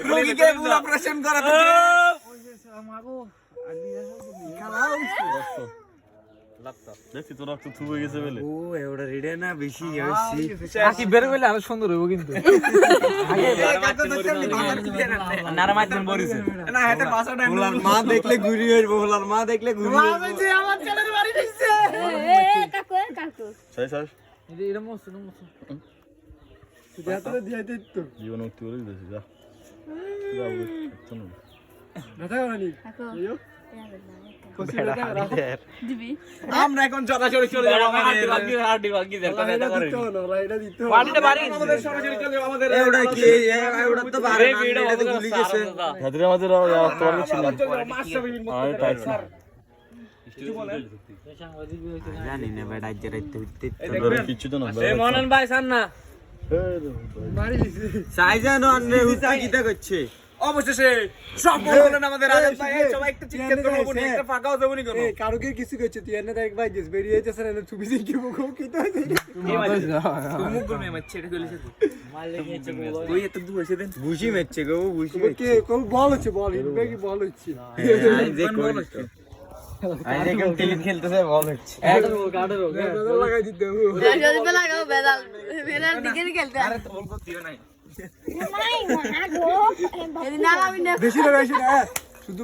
রোগীকে ফুল অপারেশন করাতে দেখছি তো রক্ত থুবে গেছে বলে। ও এওটা রেডি না বেশি হইছি আকি বের হইলে আরো সুন্দর হইব কিন্তু নারা মাইতেন বরিছে না হেতে পাছাটা ফুলার মা দেখলে ঘুরি হইব ফুলার মা দেখলে ঘুরি হইব আমার ছেলের বাড়ি দিছে কাকু শেষ শেষ এটা মস্ত মস্ত যাত্রা দিয়ে দিত তো জীবন মুক্তি করে দিয়েছি যা যা বলে চলো ব্যথা করনি কাকু দিবি আমরা এখন সরাসরি চলে যাব আমাদের হাড্ডি ভাগি দেন এটা দিত না এটা দিত পানিতে বাড়ি আমাদের সরাসরি চলে যাব আমাদের এওটা কি এওটা তো বারে না এটা তো গুলি গেছে হাতের আমাদের রক্ত অনেক ছিল আর টাইট ছিল জানি না বেটা আজ রাইতে হইতে তোরা কিছু তো না এই মনন ভাই সান না মারি দিছে সাইজান অন্য হুতা কিটা করছে অবশেষে সব বললেন আমাদের রাজা ভাই সবাই একটা চিৎকার করব বলি একটা ফাঁকাও যাবনি কোন কারুকে কিছু কইছে তুই এনে দেখ ভাই দিস বেরিয়ে যাচ্ছে না তুমি যে কি মুখ কিটা মুখ গরমে মারছে এটা কইলিছে মারলে নিচে ওই এত দূর হইছে দেন বুঝি মেচ্ছে গো বুঝি কে কোন বল হচ্ছে বল ইনবে কি বল হচ্ছে আই যে কোন আই দেখুন টেলিন খেলতেছে বল হচ্ছে কাটেরো বেদাল লাগাই দিতে যদি पे लगाओ बेदाल मेरा दिखे नहीं खेलते আরে তোর কো দিও নাই नहीं मां गो বেশি না শুধু